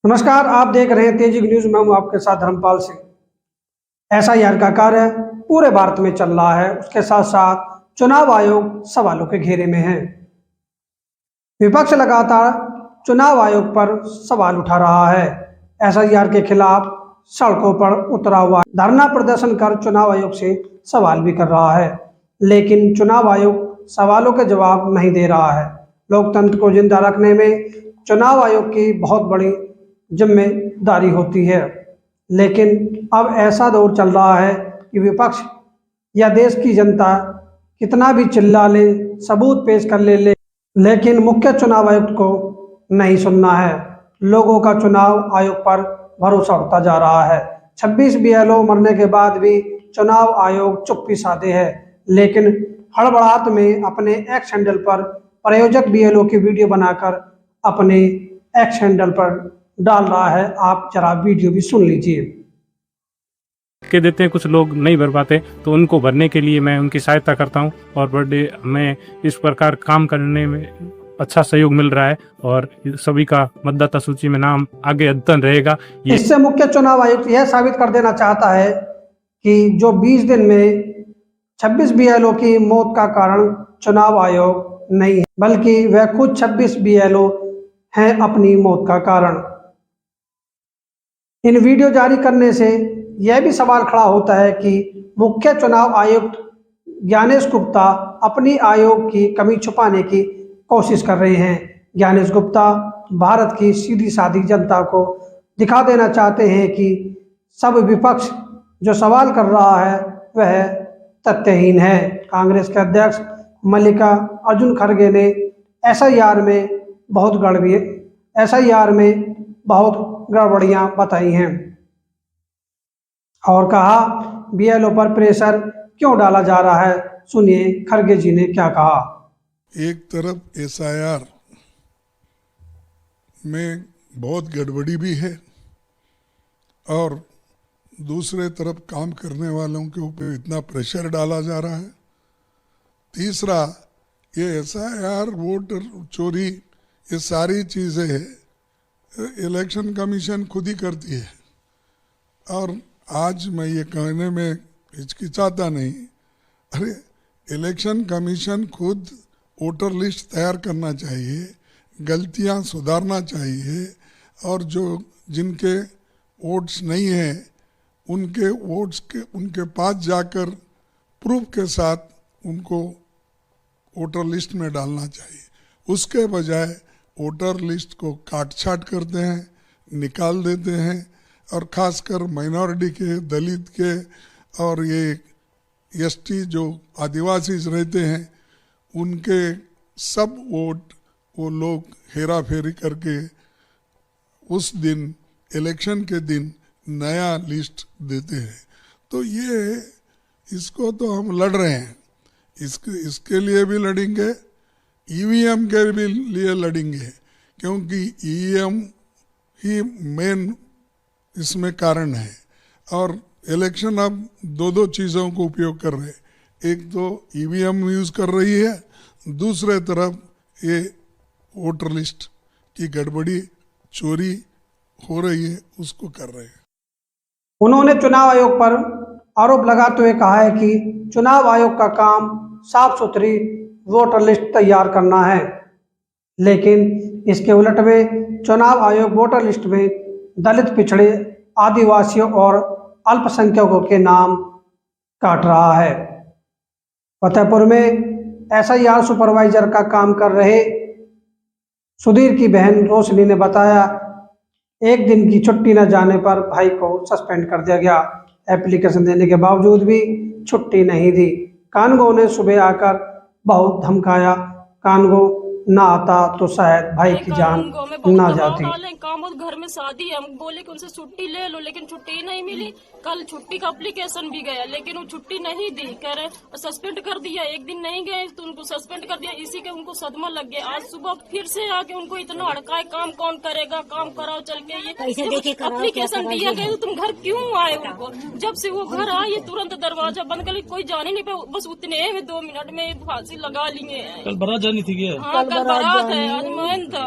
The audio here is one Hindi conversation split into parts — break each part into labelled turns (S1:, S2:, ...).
S1: नमस्कार, आप देख रहे हैं तेजी न्यूज। मैं हूं आपके साथ धर्मपाल सिंह। एसआईआर का कार्य पूरे भारत में चल रहा है, उसके साथ साथ चुनाव आयोग सवालों के घेरे में है। विपक्ष लगातार चुनाव आयोग पर सवाल उठा रहा है। एसआईआर के खिलाफ सड़कों पर उतरा हुआ धरना प्रदर्शन कर चुनाव आयोग से सवाल भी कर रहा है, लेकिन चुनाव आयोग सवालों के जवाब नहीं दे रहा है। लोकतंत्र को जिंदा रखने में चुनाव आयोग की बहुत बड़ी जिम्मेदारी होती है, लेकिन अब ऐसा दौर चल रहा है कि विपक्ष या देश की जनता कितना भी चिल्ला ले, सबूत पेश कर ले, लेकिन मुख्य चुनाव आयुक्त को नहीं सुनना है। लोगों का चुनाव आयोग पर भरोसा उठता जा रहा है। 26 बीएलओ मरने के बाद भी चुनाव आयोग चुप्पी साधे है, लेकिन हड़बड़ाहट में अपने एक्स हैंडल पर प्रायोजक बीएलओ की वीडियो बनाकर अपने एक्स हैंडल पर डाल रहा है। आप जरा वीडियो भी सुन लीजिए।
S2: के देते हैं, कुछ लोग नहीं भर पाते तो उनको भरने के लिए मैं उनकी सहायता करता हूं और बर्थडे में इस प्रकार काम करने में अच्छा सहयोग मिल रहा है और सभी का मतदाता सूची में नाम आगे अद्यतन रहेगा।
S1: इससे मुख्य चुनाव आयुक्त यह साबित कर देना चाहता है कि जो 20 दिन में 26 बीएलओ की मौत का कारण चुनाव आयोग नहीं है, बल्कि वह खुद 26 बीएलओ हैं अपनी मौत का कारण। इन वीडियो जारी करने से यह भी सवाल खड़ा होता है कि मुख्य चुनाव आयुक्त ज्ञानेश गुप्ता अपनी आयोग की कमी छुपाने की कोशिश कर रहे हैं। ज्ञानेश गुप्ता भारत की सीधी सादी जनता को दिखा देना चाहते हैं कि सब विपक्ष जो सवाल कर रहा है वह तथ्यहीन है। कांग्रेस के अध्यक्ष मल्लिकार्जुन खड़गे ने एसआईआर में बहुत गड़बड़ियां बताई हैं और कहा बीएलओ पर प्रेशर क्यों डाला जा रहा है। सुनिए खड़गे जी ने क्या कहा।
S3: एक तरफ एसआईआर में बहुत गड़बड़ी भी है और दूसरे तरफ काम करने वालों के ऊपर इतना प्रेशर डाला जा रहा है। तीसरा, ये एसआईआर, वोटर चोरी, ये सारी चीज़ें इलेक्शन कमीशन खुद ही करती है और आज मैं ये कहने में हिचकिचाता नहीं, अरे इलेक्शन कमीशन खुद वोटर लिस्ट तैयार करना चाहिए, गलतियां सुधारना चाहिए और जो जिनके वोट्स नहीं हैं उनके वोट्स के उनके पास जाकर प्रूफ के साथ उनको वोटर लिस्ट में डालना चाहिए। उसके बजाय वोटर लिस्ट को काट छाट करते हैं, निकाल देते हैं और ख़ासकर माइनॉरिटी के, दलित के और ये एसटी जो आदिवासी रहते हैं उनके सब वोट वो लोग हेरा फेरी करके उस दिन इलेक्शन के दिन नया लिस्ट देते हैं। तो ये इसको तो हम लड़ रहे हैं, इसके लिए भी लड़ेंगे, ईवीएम के भी लिए लड़ेंगे, क्योंकि ईवीएम ही मेन इसमें कारण है और इलेक्शन अब दो चीज़ों को उपयोग कर रहे हैं। एक तो ईवीएम यूज़ कर रही है, दूसरे तरफ ये वोटर लिस्ट की गड़बड़ी, चोरी हो रही है, उसको कर रहे हैं।
S1: उन्होंने चुनाव आयोग पर आरोप लगाते हुए कहा है कि चुनाव आयोग का काम साफ सुथरी वोटर लिस्ट तैयार करना है, लेकिन इसके उलट में चुनाव आयोग वोटर लिस्ट में दलित, पिछड़े, आदिवासियों और अल्पसंख्यकों के नाम काट रहा है। फतेहपुर में एसआईआर सुपरवाइजर का काम कर रहे सुधीर की बहन रोशनी ने बताया, एक दिन की छुट्टी न जाने पर भाई को सस्पेंड कर दिया गया। एप्लीकेशन देने के बावजूद भी छुट्टी नहीं दी। कानगो ने सुबह आकर बहुत धमकाया, कानगो ना आता तो शायद भाई की जान ना जाती।
S4: काम घर में शादी है, हम बोले कि उनसे छुट्टी ले लो, लेकिन छुट्टी नहीं मिली। कल छुट्टी का एप्लीकेशन भी गया, लेकिन वो छुट्टी नहीं दी, कह रहे सस्पेंड कर दिया। एक दिन नहीं गए तो उनको सस्पेंड कर दिया। इसी के उनको सदमा लग गया। आज सुबह फिर से आके उनको इतना हड़काए, काम कौन करेगा, काम कराओ चल के। ये एप्लीकेशन दिया गया तो तुम घर क्यों आए? उनको जब से वो घर आए तुरंत दरवाजा बंद कर, कोई जाने नहीं पाया। बस उतने में 2 मिनट में फांसी लगा लिए।
S5: कल बारात जानी थी क्या?
S4: हाँ, कल बारात है, आज मोहन था।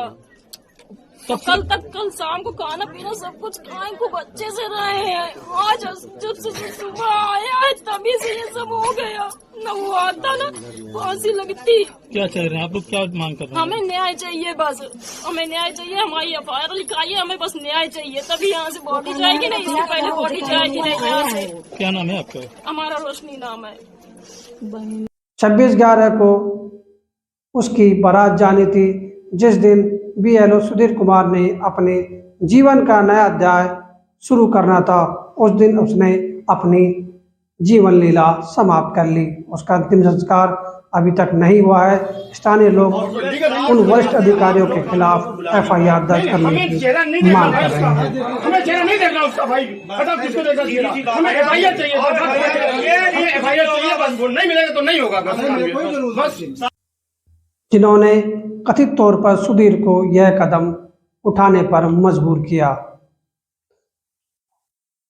S4: तो कल शाम को खाना पीना सब कुछ खाए, खूब अच्छे से रहे हैं। आज जब से सुबह आया है तभी से ये सब हो गया। न वो आता ना फांसी लगती।
S5: क्या चाह रहे हैं आप लोग, क्या मांग कर रहे हैं?
S4: हमें न्याय चाहिए, बस हमें न्याय चाहिए। हमारी FIR लिखाई है, हमें बस न्याय चाहिए, तभी यहाँ से बॉडी जाएगी। नहीं इससे पहले बॉडी जाएगी नहीं यहाँ से।
S5: क्या नाम है आपका?
S4: हमारा रोशनी नाम है।
S1: 26/11 को उसकी बारात जानी थी, जिस दिन BLO सुधीर कुमार ने अपने जीवन का नया अध्याय शुरू करना था। उस दिन उसने अपनी जीवन लीला समाप्त कर ली। उसका अंतिम संस्कार अभी तक नहीं हुआ है। स्थानीय लोग उन वरिष्ठ अधिकारियों के खिलाफ FIR दर्ज करने की मांग कर रहे हैं।
S6: हमें चेहरा नहीं देखना उसका भाई, बताओ किसको देखना चेहरा? हमें FIR चाहिए, FIR चाहिए, बस वो नहीं मिलेगा तो नहीं होगा बस।
S1: जिन्होंने कथित तौर पर सुधीर को यह कदम उठाने पर मजबूर किया।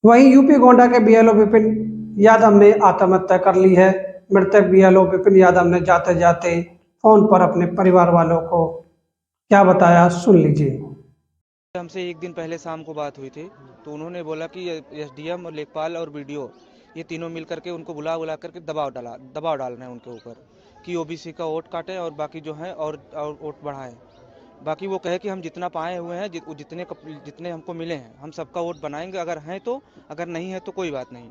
S1: वहीं यूपी गोंडा के BLO विपिन यादव ने आत्महत्या कर ली है। मृतक BLO विपिन यादव ने जाते जाते फोन पर अपने परिवार वालों को क्या बताया, सुन लीजिए।
S7: हमसे एक दिन पहले शाम को बात हुई थी, तो उन्होंने बोला कि SDM और लेखपाल और BDO ये तीनों मिल करके उनको बुला करके दबाव डालना है उनके ऊपर कि OBC का वोट काटें और बाकी जो है और वोट बढ़ाएं। बाकी वो कहे कि हम जितना पाए हुए हैं, जितने हमको मिले हैं, हम सबका वोट बनाएंगे, अगर हैं तो, अगर नहीं है तो कोई बात नहीं,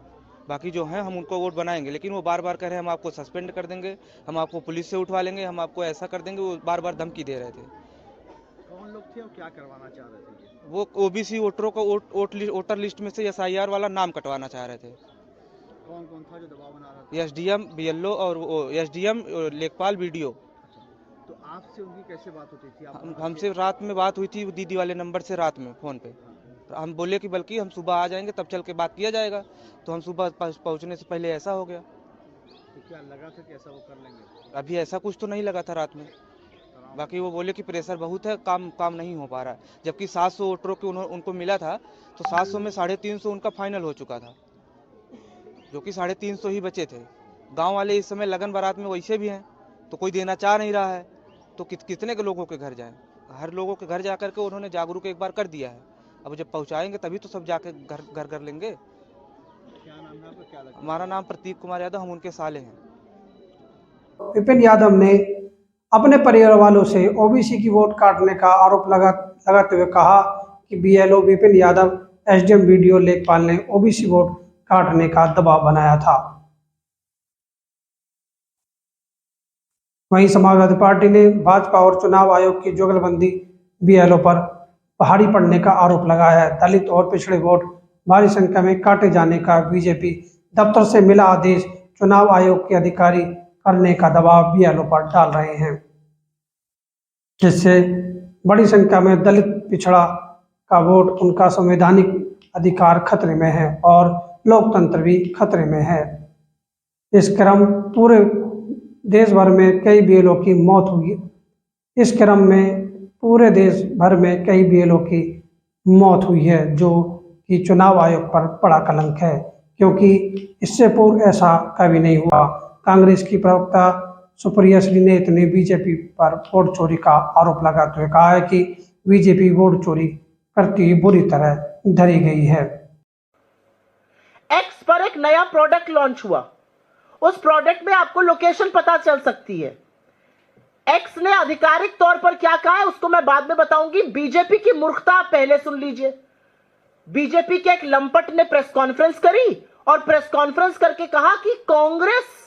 S7: बाकी जो है हम उनको वोट बनाएंगे। लेकिन वो बार बार कह रहे हैं हम आपको सस्पेंड कर देंगे, हम आपको पुलिस से उठवा लेंगे, हम आपको ऐसा कर देंगे। वो बार बार धमकी दे रहे थे।
S8: कौन लोग थे और क्या करवाना चाह रहे थे?
S7: वो OBC वोटरों को वोटर लिस्ट में से SIR वाला नाम कटवाना चाह रहे थे।
S8: कौन कौन था जो दबाव बना रहा था?
S7: SDM BLO और SDM लेखपाल BDO।
S8: तो आपसे उनकी कैसे बात होती थी?
S7: हमसे रात में बात हुई थी दीदी वाले नंबर से, रात में फ़ोन पे। हम बोले कि बल्कि हम सुबह आ जाएंगे तब चल के बात किया जाएगा, तो हम सुबह पहुंचने से पहले ऐसा हो गया।
S8: तो क्या लगा था कि ऐसा वो कर लेंगे?
S7: अभी ऐसा कुछ तो नहीं लगा था रात में। बाकी वो बोले कि प्रेशर बहुत है, काम नहीं हो पा रहा है। जबकि 700 वोटरों के उनको मिला था, तो 700 में 350 उनका फाइनल हो चुका था, जो कि 350 ही बचे थे। गांव वाले इस समय लगन बारात में वैसे भी हैं, तो कोई देना चाह नहीं रहा है, तो कितने के लोगों के घर जाएं? हर लोगों के घर जा करके उन्होंने जागरूक एक बार कर दिया है। अब जब पहुंचाएंगे तभी तो सब जाके घर कर लेंगे।
S8: क्या नाम है आपका, क्या लगता है?
S7: हमारा नाम प्रतीक कुमार यादव, हम उनके साले हैं।
S1: विपिन यादव ने अपने परिवार वालों से OBC की वोट काटने का आरोप लगाते हुए कहा कि BLO Vipin Yadav, SDM BDO लेखपाल ने OBC वोट काटने का दबाव बनाया था। वहीं समाजवादी पार्टी ने भाजपा और चुनाव आयोग की जुगलबंदी BLO पर भारी पड़ने का आरोप लगाया है। दलित और पिछड़े वोट भारी संख्या में काटे जाने का BJP दफ्तर से मिला आदेश चुनाव आयोग के अधिकारी करने का दबाव BLO पर डाल रहे हैं, जिससे बड़ी संख्या में दलित पिछड़ा का वोट, उनका संवैधानिक अधिकार खतरे में है और लोकतंत्र भी खतरे में है। इस क्रम पूरे देश भर में कई BLO की मौत हुई। इस क्रम में पूरे देश भर में कई BLO की मौत हुई है, जो कि चुनाव आयोग पर बड़ा कलंक है, क्योंकि इससे पूर्व ऐसा कभी नहीं हुआ। कांग्रेस की प्रवक्ता सुप्रिया श्रीनेत ने BJP पर वोट चोरी का आरोप लगाते हुए कहा है कि BJP वोट चोरी करती हुई बुरी तरह धरी गई है।
S9: एक्स पर एक नया प्रोडक्ट लॉन्च हुआ, उस प्रोडक्ट में आपको लोकेशन पता चल सकती है। एक्स ने आधिकारिक तौर पर क्या कहा है उसको मैं बाद में बताऊंगी। बीजेपी की मूर्खता आप पहले सुन लीजिए। बीजेपी के एक लंपट ने प्रेस कॉन्फ्रेंस करी और प्रेस कॉन्फ्रेंस करके कहा कि कांग्रेस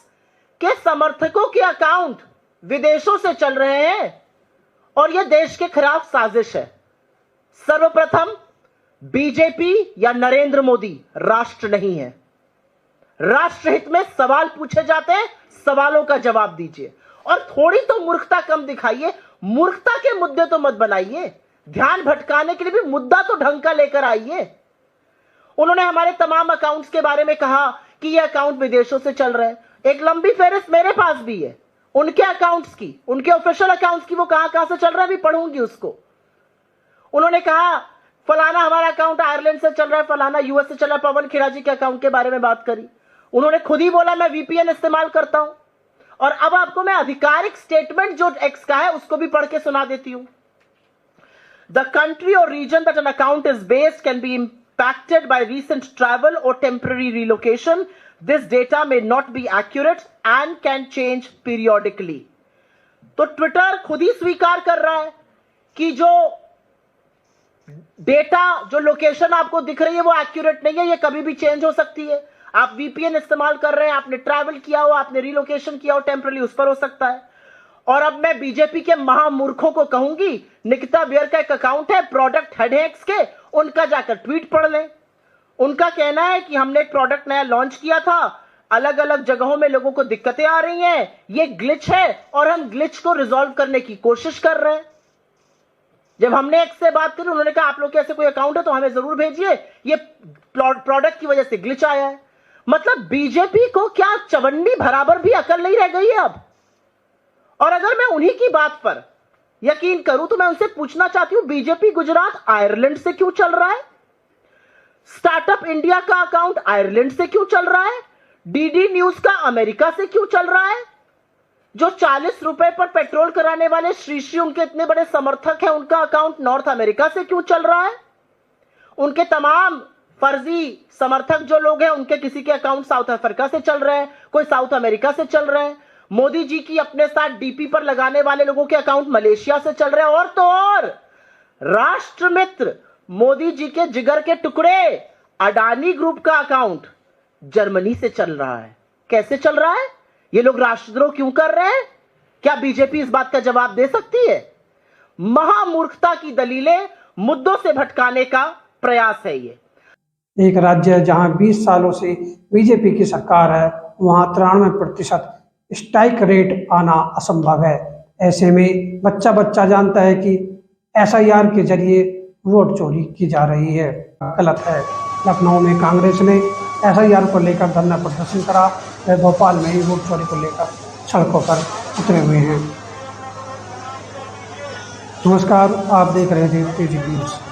S9: के समर्थकों के अकाउंट विदेशों से चल रहे हैं और यह देश के खिलाफ साजिश है। सर्वप्रथम, बीजेपी या नरेंद्र मोदी राष्ट्र नहीं है। राष्ट्रहित में सवाल पूछे जाते हैं, सवालों का जवाब दीजिए और थोड़ी तो मूर्खता कम दिखाइए। मूर्खता के मुद्दे तो मत बनाइए, ध्यान भटकाने के लिए भी मुद्दा तो ढंग का लेकर आइए। उन्होंने हमारे तमाम अकाउंट्स के बारे में कहा कि ये अकाउंट विदेशों से चल रहे हैं। एक लंबी फेहरिस्त मेरे पास भी है उनके अकाउंट्स की, उनके ऑफिशियल अकाउंट्स की, वो कहां से चल रहा है भी पढ़ूंगी उसको। उन्होंने कहा फलाना हमारा अकाउंट आयरलैंड से चल रहा है, फलाना US से चल रहा है। पवन खेड़ा जी के अकाउंट के बारे में बात करी, उन्होंने खुद ही बोला मैं VPN इस्तेमाल करता हूं। और अब आपको मैं आधिकारिक स्टेटमेंट जो एक्स का है उसको भी पढ़ के सुना देती हूं। The country or region that an account is based can be impacted by recent travel or temporary relocation. This data may not be accurate and can change periodically. तो ट्विटर खुद ही स्वीकार कर रहा है कि जो डेटा, जो लोकेशन आपको दिख रही है वो एक्यूरेट नहीं है, ये कभी भी चेंज हो सकती है। आप वीपीएन इस्तेमाल कर रहे हैं, आपने ट्रैवल किया हो, आपने रिलोकेशन किया हो टेम्पररी, उस पर हो सकता है। और अब मैं बीजेपी के महामूर्खों को कहूंगी, निकिता बियर का एक अकाउंट है प्रोडक्ट हेडेक्स के, उनका जाकर ट्वीट पढ़ लें। उनका कहना है कि हमने एक प्रोडक्ट नया लॉन्च किया था, अलग अलग जगहों में लोगों को दिक्कतें आ रही हैं, ये ग्लिच है और हम ग्लिच को रिजॉल्व करने की कोशिश कर रहे हैं। जब हमने एक्स से बात करी, उन्होंने कहा आप लोग के ऐसे कोई अकाउंट है तो हमें जरूर भेजिए, ये प्रोडक्ट की वजह से ग्लिच आया है। मतलब बीजेपी को क्या चवन्नी बराबर भी अकल नहीं रह गई है अब। और अगर मैं उन्हीं की बात पर यकीन करूं तो मैं उनसे पूछना चाहती हूं, बीजेपी गुजरात आयरलैंड से क्यों चल रहा है? स्टार्टअप इंडिया का अकाउंट आयरलैंड से क्यों चल रहा है? डीडी न्यूज का अमेरिका से क्यों चल रहा है? जो 40 रुपए पर पेट्रोल कराने वाले श्री उनके इतने बड़े समर्थक हैं, उनका अकाउंट नॉर्थ अमेरिका से क्यों चल रहा है? उनके तमाम फर्जी समर्थक जो लोग हैं, उनके किसी के अकाउंट साउथ अफ्रीका से चल रहे हैं, कोई साउथ अमेरिका से चल रहे हैं। मोदी जी की अपने साथ डीपी पर लगाने वाले लोगों के अकाउंट मलेशिया से चल रहे हैं। और तो और राष्ट्र मित्र मोदी जी के जिगर के टुकड़े अडानी ग्रुप का अकाउंट जर्मनी से चल रहा है। कैसे चल रहा है? ये लोग राष्ट्रद्रोह क्यों कर रहे हैं? क्या बीजेपी इस बात का जवाब दे सकती है? महामूर्खता की दलीलें, मुद्दों से भटकाने का प्रयास है ये।
S1: एक राज्य जहां 20 सालों से बीजेपी की सरकार है, वहां 93% स्ट्राइक रेट आना असंभव है। ऐसे में बच्चा बच्चा जानता है कि एसआईआर के जरिए वोट चोरी की जा रही है, गलत है। लखनऊ में कांग्रेस ने एसआईआर को लेकर धरना प्रदर्शन करा, वे भोपाल में ही वोट चोरी को लेकर सड़कों पर उतरे हुए हैं। नमस्कार, आप देख रहे थे तेजी न्यूज़।